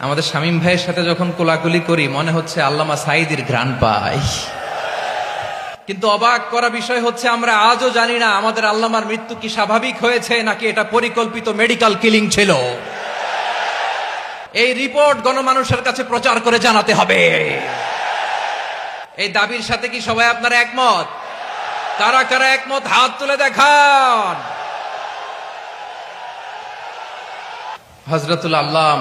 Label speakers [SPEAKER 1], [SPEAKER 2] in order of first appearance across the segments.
[SPEAKER 1] আমাদের শামীম ভাইয়ের সাথে যখন কোলাকুলি করি মনে হচ্ছে আল্লামা সাঈদীর ঘ্রাণ পাই। কিন্তু অবাক করা বিষয় হচ্ছে আমরা আজও জানি না আমাদের আল্লামার মৃত্যু কি স্বাভাবিক হয়েছে নাকি এটা পরিকল্পিত মেডিকেল কিলিং ছিল। এই রিপোর্ট গণমানুষের কাছে প্রচার করে জানাতে হবে। এই দাবির সাথে কি সবাই আপনারা একমত? কারা কারা একমত হাত তুলে দেখান। হযরতুল আল্লাম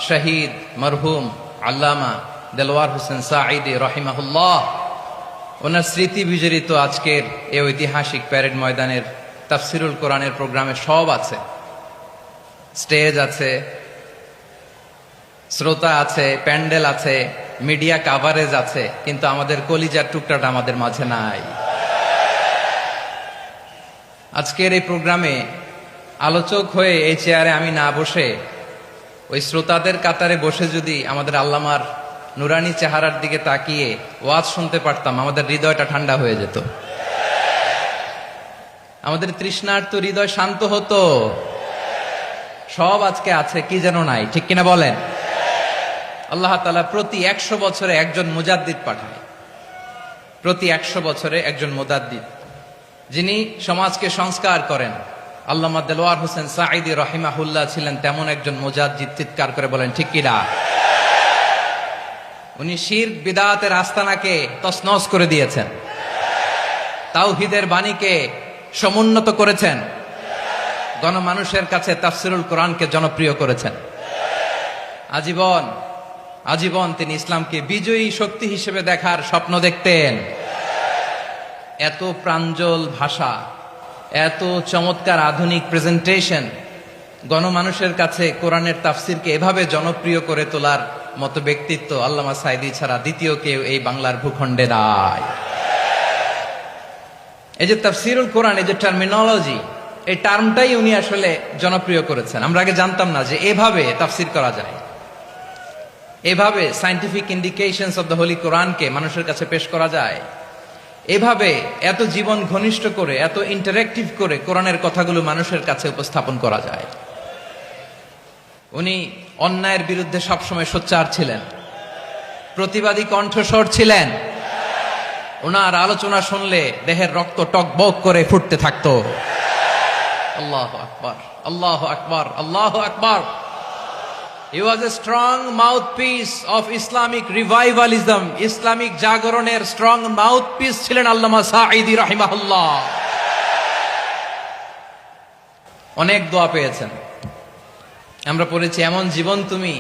[SPEAKER 1] শহীদ মরহুম আল্লামা দেলওয়ার হোসেন সাঈদী রাহিমাহুল্লাহ, ওনার স্মৃতি বিজড়িত আজকের এই ঐতিহাসিক প্যারেড ময়দানের তাফসিরুল কোরআনের প্রোগ্রামে সব আছে। স্টেজ আছে, শ্রোতা আছে, প্যান্ডেল আছে, মিডিয়া কাভারেজ আছে, কিন্তু আমাদের কলিজার টুকরাটা আমাদের মাঝে নাই। আজকের এই প্রোগ্রামে আলোচক হয়ে এই চেয়ারে আমি না বসে ওই শ্রোতাদের কাতারে বসে যদি আমাদের আল্লামার নুরানি চেহারার দিকে তাকিয়ে ওয়াজ শুনতে পারতাম, আমাদের হৃদয়টা ঠান্ডা হয়ে যেত, আমাদের তৃষ্ণার্ত হৃদয় শান্ত হতো। সব আজকে আছে, কি যেন নাই, ঠিক কিনা বলেন? আল্লাহ তাআলা প্রতি 100 বছরে একজন মুজাদ্দিদ পাঠায়, প্রতি 100 বছরে একজন মুজাদ্দিদ, যিনি সমাজকে সংস্কার করেন। আল্লামা দেলওয়ার হোসেন সাঈদী রাহিমাহুল্লাহ ছিলেন তেমন একজন মুজাদ্দিদ। চিৎকার করে বলেন ঠিক কিনা? উনি শিরক বিদআতের আস্তানাকে তছনছ করে দিয়েছেন, তাওহীদের বাণীকে সমুন্নত করেছেন, গণমানুষের কাছে তাফসিরুল কোরআনকে জনপ্রিয় করেছেন। আজীবন আজীবন তিনি ইসলামকে বিজয়ী শক্তি হিসেবে দেখার স্বপ্ন দেখতেন। এত প্রাঞ্জল ভাষা, এত চমৎকার আধুনিক প্রেজেন্টেশন, গণমানুষের কাছে কোরআনের তাফসিরকে এভাবে জনপ্রিয় করে তোলার মতো ব্যক্তিত্ব আল্লামা সাঈদী ছাড়া দ্বিতীয় কেউ এই বাংলার ভূখণ্ডে নাই। এই যে তাফসিরুল কোরআন, এই যে টার্মিনোলজি, এই টার্মটাই উনি আসলে জনপ্রিয় করেছেন। আমরা আগে জানতাম না যে এভাবে তাফসির করা যায়, এভাবে scientific indications of the Holi কোরআনকে মানুষের কাছে পেশ করা যায়, এভাবে এত জীবন ঘনিষ্ঠ করে, এত ইন্টারেক্টিভ করে কোরআনের কথাগুলো মানুষের কাছে উপস্থাপন করা যায়। উনি অন্যায়ের বিরুদ্ধে সবসময় সোচ্চার ছিলেন, প্রতিবাদী কণ্ঠস্বর ছিলেন। ওনার আলোচনা শুনলে দেহের রক্ত টকবক করে ফুটতে থাকতো। আল্লাহু আকবার, আল্লাহু আকবার, আল্লাহু আকবার। He was a strong mouthpiece of Islamic revivalism. Islamic জাগরণের স্ট্রং মাউথপিস ছিলেন আল্লামা সাঈদী রাহিমাহুল্লাহ। অনেক দোয়া পেয়েছেন। আমরা পড়েছি, এমন জীবন তুমি